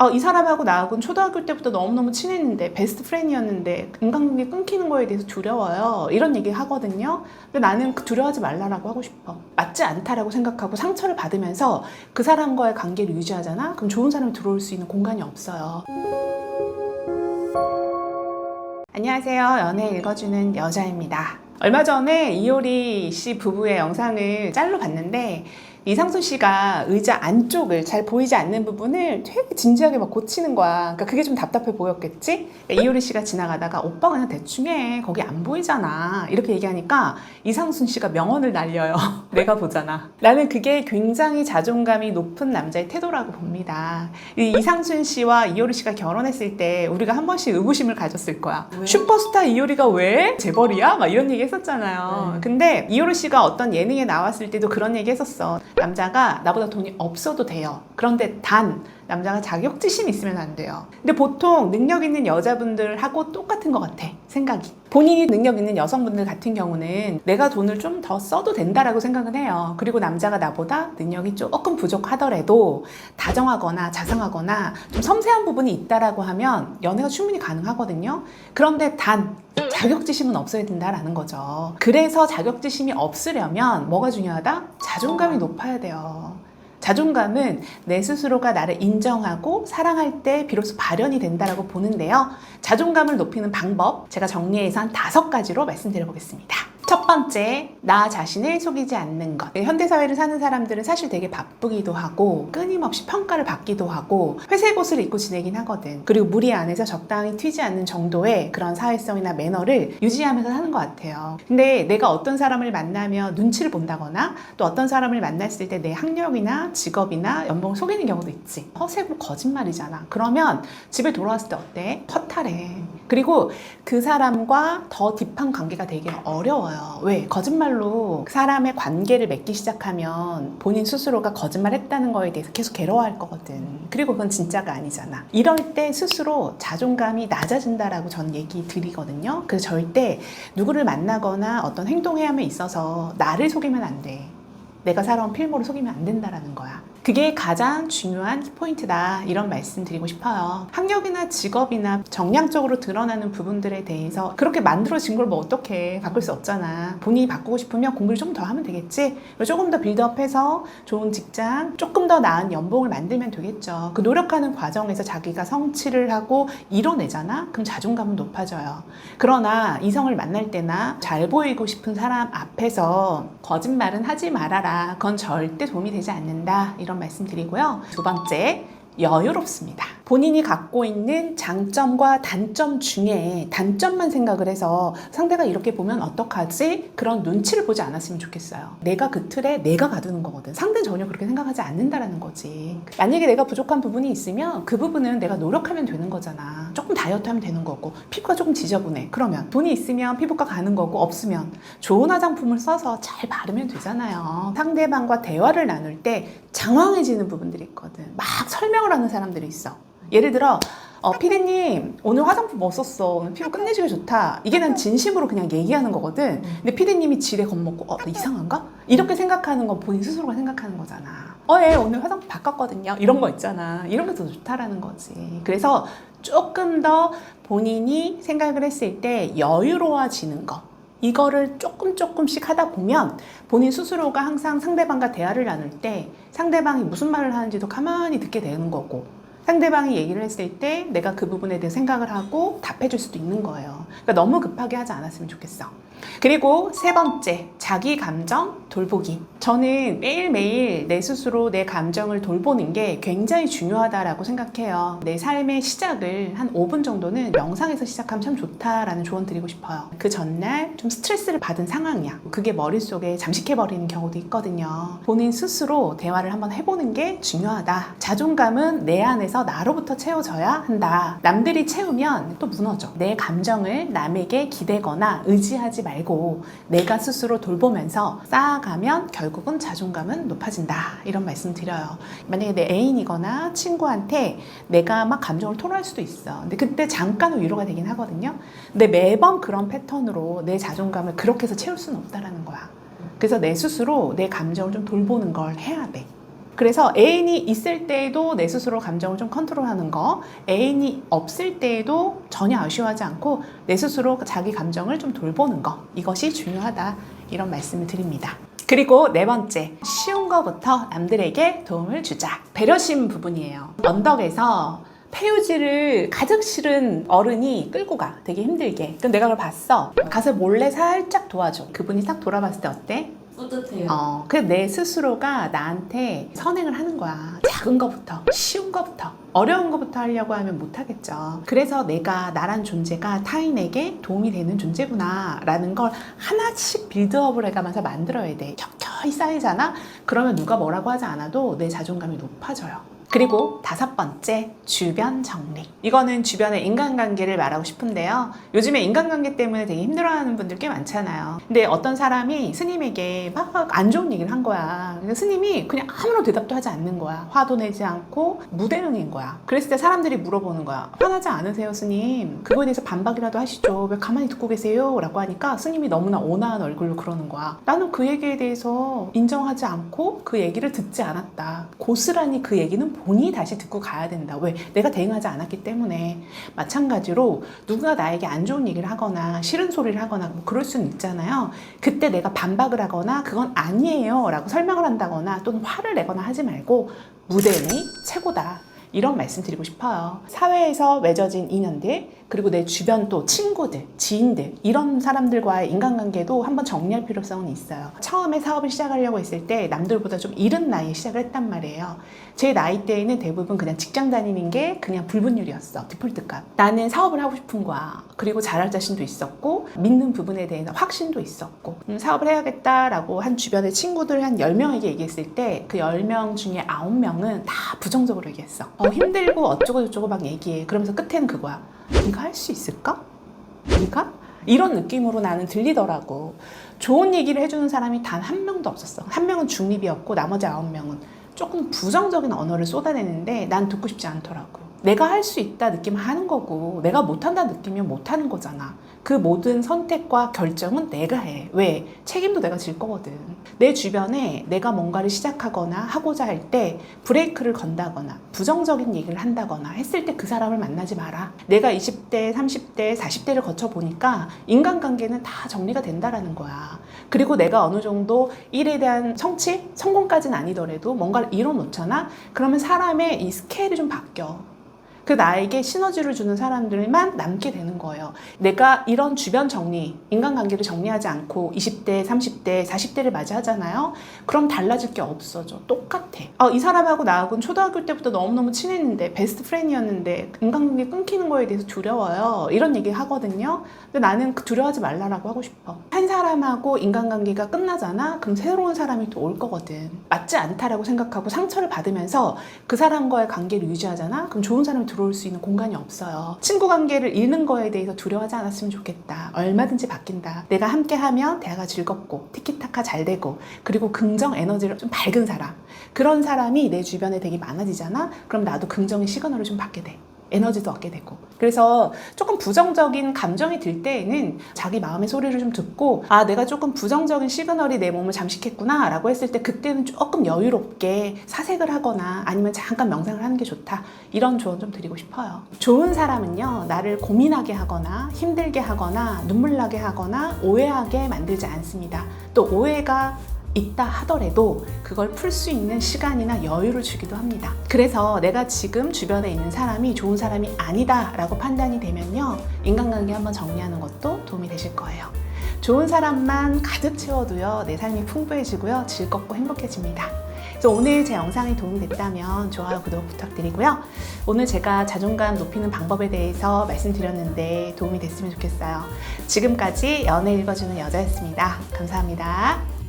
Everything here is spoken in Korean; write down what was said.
이 사람하고 나하고는 초등학교 때부터 너무너무 친했는데 베스트 프렌이었는데 인간관계 끊기는 거에 대해서 두려워요. 이런 얘기 하거든요. 근데 나는 두려워하지 말라라고 하고 싶어. 맞지 않다라고 생각하고 상처를 받으면서 그 사람과의 관계를 유지하잖아? 그럼 좋은 사람이 들어올 수 있는 공간이 없어요. 안녕하세요. 연애 읽어주는 여자입니다. 얼마 전에 이효리 씨 부부의 영상을 짤로 봤는데 이상순 씨가 의자 안쪽을 잘 보이지 않는 부분을 되게 진지하게 막 고치는 거야. 그러니까 그게 좀 답답해 보였겠지? 그러니까 이효리 씨가 지나가다가 오빠 그냥 대충 해. 거기 안 보이잖아. 이렇게 얘기하니까 이상순 씨가 명언을 날려요. 내가 보잖아. 나는 그게 굉장히 자존감이 높은 남자의 태도라고 봅니다. 이상순 씨와 이효리 씨가 결혼했을 때 우리가 한 번씩 의구심을 가졌을 거야. 왜? 슈퍼스타 이효리가 왜? 재벌이야? 막 이런 얘기 했었잖아요. 근데 이효리 씨가 어떤 예능에 나왔을 때도 그런 얘기 했었어. 남자가 나보다 돈이 없어도 돼요. 그런데 단 남자가 자격지심이 있으면 안 돼요. 근데 보통 능력 있는 여자분들하고 똑같은 것 같아, 생각이. 본인이 능력 있는 여성분들 같은 경우는 내가 돈을 좀 더 써도 된다라고 생각은 해요. 그리고 남자가 나보다 능력이 조금 부족하더라도 다정하거나 자상하거나 좀 섬세한 부분이 있다라고 하면 연애가 충분히 가능하거든요. 그런데 단 자격지심은 없어야 된다라는 거죠. 그래서 자격지심이 없으려면 뭐가 중요하다? 자존감이 높아야 돼요. 자존감은 내 스스로가 나를 인정하고 사랑할 때 비로소 발현이 된다고 보는데요. 자존감을 높이는 방법 제가 정리해서 한 5가지로 말씀드려보겠습니다. 첫 번째, 나 자신을 속이지 않는 것. 현대사회를 사는 사람들은 사실 되게 바쁘기도 하고 끊임없이 평가를 받기도 하고 회색 옷을 입고 지내긴 하거든. 그리고 무리 안에서 적당히 튀지 않는 정도의 그런 사회성이나 매너를 유지하면서 사는 것 같아요. 근데 내가 어떤 사람을 만나면 눈치를 본다거나 또 어떤 사람을 만났을 때 내 학력이나 직업이나 연봉을 속이는 경우도 있지. 허세고 거짓말이잖아. 그러면 집에 돌아왔을 때 어때? 허탈해. 그리고 그 사람과 더 딥한 관계가 되기 어려워요. 왜? 거짓말로 사람의 관계를 맺기 시작하면 본인 스스로가 거짓말했다는 거에 대해서 계속 괴로워할 거거든. 그리고 그건 진짜가 아니잖아. 이럴 때 스스로 자존감이 낮아진다라고 전 얘기 드리거든요. 그래서 절대 누구를 만나거나 어떤 행동함에 있어서 나를 속이면 안 돼. 내가 살아온 필모를 속이면 안 된다라는 거야. 그게 가장 중요한 키포인트다, 이런 말씀 드리고 싶어요. 학력이나 직업이나 정량적으로 드러나는 부분들에 대해서 그렇게 만들어진 걸 뭐 어떻게 바꿀 수 없잖아. 본인이 바꾸고 싶으면 공부를 좀 더 하면 되겠지. 조금 더 빌드업해서 좋은 직장, 조금 더 나은 연봉을 만들면 되겠죠. 그 노력하는 과정에서 자기가 성취를 하고 이뤄내잖아. 그럼 자존감은 높아져요. 그러나 이성을 만날 때나 잘 보이고 싶은 사람 앞에서 거짓말은 하지 말아라. 그건 절대 도움이 되지 않는다, 이런 말씀 드리고요. 두 번째, 여유롭습니다. 본인이 갖고 있는 장점과 단점 중에 단점만 생각을 해서 상대가 이렇게 보면 어떡하지? 그런 눈치를 보지 않았으면 좋겠어요. 내가 그 틀에 내가 가두는 거거든. 상대는 전혀 그렇게 생각하지 않는다라는 거지. 만약에 내가 부족한 부분이 있으면 그 부분은 내가 노력하면 되는 거잖아. 조금 다이어트하면 되는 거고, 피부가 조금 지저분해. 그러면 돈이 있으면 피부과 가는 거고, 없으면 좋은 화장품을 써서 잘 바르면 되잖아요. 상대방과 대화를 나눌 때 장황해지는 부분들이 있거든. 막 설명을 하는 사람들이 있어. 예를 들어 피디님 오늘 화장품 뭐 썼어? 오늘 피부 끝내주기 좋다. 이게 난 진심으로 그냥 얘기하는 거거든. 근데 피디님이 지레 겁먹고 나 이상한가? 이렇게 생각하는 건 본인 스스로가 생각하는 거잖아. 예, 오늘 화장품 바꿨거든요. 이런 거 있잖아. 이런 게 더 좋다라는 거지. 그래서 조금 더 본인이 생각을 했을 때 여유로워지는 거, 이거를 조금씩 하다 보면 본인 스스로가 항상 상대방과 대화를 나눌 때 상대방이 무슨 말을 하는지도 가만히 듣게 되는 거고, 상대방이 얘기를 했을 때 내가 그 부분에 대해 생각을 하고 답해줄 수도 있는 거예요. 그러니까 너무 급하게 하지 않았으면 좋겠어. 그리고 세 번째, 자기 감정 돌보기. 저는 매일매일 내 스스로 내 감정을 돌보는 게 굉장히 중요하다라고 생각해요. 내 삶의 시작을 한 5분 정도는 명상에서 시작하면 참 좋다라는 조언 드리고 싶어요. 그 전날 좀 스트레스를 받은 상황이야. 그게 머릿속에 잠식해버리는 경우도 있거든요. 본인 스스로 대화를 한번 해보는 게 중요하다. 자존감은 내 안에서 나로부터 채워져야 한다. 남들이 채우면 또 무너져. 내 감정을 남에게 기대거나 의지하지 말고 내가 스스로 돌보면서 쌓아가면 결국은 자존감은 높아진다, 이런 말씀 드려요. 만약에 내 애인이거나 친구한테 내가 막 감정을 토로할 수도 있어. 근데 그때 잠깐은 위로가 되긴 하거든요. 근데 매번 그런 패턴으로 내 자존감을 그렇게 해서 채울 수는 없다라는 거야. 그래서 내 스스로 내 감정을 좀 돌보는 걸 해야 돼. 그래서 애인이 있을 때에도 내 스스로 감정을 좀 컨트롤하는 거, 애인이 없을 때에도 전혀 아쉬워하지 않고 내 스스로 자기 감정을 좀 돌보는 거, 이것이 중요하다, 이런 말씀을 드립니다. 그리고 네 번째, 쉬운 거부터 남들에게 도움을 주자. 배려심 부분이에요. 언덕에서 폐유지를 가득 실은 어른이 끌고 가, 되게 힘들게. 그럼 내가 그걸 봤어. 가서 몰래 살짝 도와줘. 그분이 딱 돌아봤을 때 어때? 뿌듯해요. 그래서 내 스스로가 나한테 선행을 하는 거야. 작은 거부터, 쉬운 거부터, 어려운 거부터 하려고 하면 못하겠죠. 그래서 내가, 나란 존재가 타인에게 도움이 되는 존재구나 라는 걸 하나씩 빌드업을 해가면서 만들어야 돼. 켜켜이 쌓이잖아? 그러면 누가 뭐라고 하지 않아도 내 자존감이 높아져요. 그리고 다섯 번째, 주변 정리. 이거는 주변의 인간관계를 말하고 싶은데요. 요즘에 인간관계 때문에 되게 힘들어하는 분들 꽤 많잖아요. 근데 어떤 사람이 스님에게 막 안 좋은 얘기를 한 거야. 근데 스님이 그냥 아무런 대답도 하지 않는 거야. 화도 내지 않고 무대응인 거야. 그랬을 때 사람들이 물어보는 거야. 화나지 않으세요, 스님? 그거에 대해서 반박이라도 하시죠. 왜 가만히 듣고 계세요? 라고 하니까 스님이 너무나 온화한 얼굴로 그러는 거야. 나는 그 얘기에 대해서 인정하지 않고 그 얘기를 듣지 않았다. 고스란히 그 얘기는 본인이 다시 듣고 가야 된다. 왜? 내가 대응하지 않았기 때문에. 마찬가지로 누가 나에게 안 좋은 얘기를 하거나 싫은 소리를 하거나 뭐 그럴 수는 있잖아요. 그때 내가 반박을 하거나 그건 아니에요 라고 설명을 한다거나 또는 화를 내거나 하지 말고 무대응이 최고다, 이런 말씀 드리고 싶어요. 사회에서 맺어진 인연들, 그리고 내 주변 또 친구들, 지인들, 이런 사람들과의 인간관계도 한번 정리할 필요성은 있어요. 처음에 사업을 시작하려고 했을 때 남들보다 좀 이른 나이에 시작을 했단 말이에요. 제 나이 때에는 대부분 그냥 직장 다니는 게 그냥 불분율이었어. 디폴트값. 나는 사업을 하고 싶은 거야. 그리고 잘할 자신도 있었고 믿는 부분에 대해서 확신도 있었고 사업을 해야겠다라고 한 주변의 친구들 한 10명에게 얘기했을 때 그 10명 중에 9명은 다 부정적으로 얘기했어. 힘들고 어쩌고 저쩌고 막 얘기해. 그러면서 끝에는 그거야. 네가 할 수 있을까? 네가? 이런 느낌으로 나는 들리더라고. 좋은 얘기를 해주는 사람이 단 한 명도 없었어. 한 명은 중립이었고 나머지 9명은 조금 부정적인 언어를 쏟아내는데 난 듣고 싶지 않더라고. 내가 할 수 있다 느끼면 하는 거고 내가 못한다 느끼면 못하는 거잖아. 그 모든 선택과 결정은 내가 해. 왜? 책임도 내가 질 거거든. 내 주변에 내가 뭔가를 시작하거나 하고자 할 때 브레이크를 건다거나 부정적인 얘기를 한다거나 했을 때 그 사람을 만나지 마라. 내가 20대, 30대, 40대를 거쳐보니까 인간관계는 다 정리가 된다라는 거야. 그리고 내가 어느 정도 일에 대한 성취? 성공까지는 아니더라도 뭔가를 이뤄놓잖아? 그러면 사람의 이 스케일이 좀 바뀌어. 그 나에게 시너지를 주는 사람들만 남게 되는 거예요. 내가 이런 주변 정리, 인간관계를 정리하지 않고 20대, 30대, 40대를 맞이하잖아요. 그럼 달라질 게 없어져. 똑같아. 이 사람하고 나하고는 초등학교 때부터 너무너무 친했는데 베스트 프렌이었는데 인간관계 끊기는 거에 대해서 두려워요. 이런 얘기 하거든요. 근데 나는 두려워하지 말라라고 하고 싶어. 한 사람하고 인간관계가 끝나잖아. 그럼 새로운 사람이 또 올 거거든. 맞지 않다라고 생각하고 상처를 받으면서 그 사람과의 관계를 유지하잖아. 그럼 좋은 사람이 들어올 수 있는 공간이 없어요. 친구 관계를 잃는 거에 대해서 두려워하지 않았으면 좋겠다. 얼마든지 바뀐다. 내가 함께하면 대화가 즐겁고 티키타카 잘 되고 그리고 긍정 에너지를 좀 밝은 사람, 그런 사람이 내 주변에 되게 많아지잖아. 그럼 나도 긍정의 시그널을 좀 받게 돼. 에너지도 얻게 되고. 그래서 조금 부정적인 감정이 들 때에는 자기 마음의 소리를 좀 듣고 내가 조금 부정적인 시그널이 내 몸을 잠식했구나 라고 했을 때 그때는 조금 여유롭게 사색을 하거나 아니면 잠깐 명상을 하는 게 좋다, 이런 조언 좀 드리고 싶어요. 좋은 사람은요, 나를 고민하게 하거나 힘들게 하거나 눈물 나게 하거나 오해하게 만들지 않습니다. 또 오해가 있다 하더라도 그걸 풀 수 있는 시간이나 여유를 주기도 합니다. 그래서 내가 지금 주변에 있는 사람이 좋은 사람이 아니다 라고 판단이 되면요, 인간관계 한번 정리하는 것도 도움이 되실 거예요. 좋은 사람만 가득 채워도요, 내 삶이 풍부해지고요, 즐겁고 행복해집니다. 그래서 오늘 제 영상이 도움이 됐다면 좋아요, 구독 부탁드리고요. 오늘 제가 자존감 높이는 방법에 대해서 말씀드렸는데 도움이 됐으면 좋겠어요. 지금까지 연애 읽어주는 여자였습니다. 감사합니다.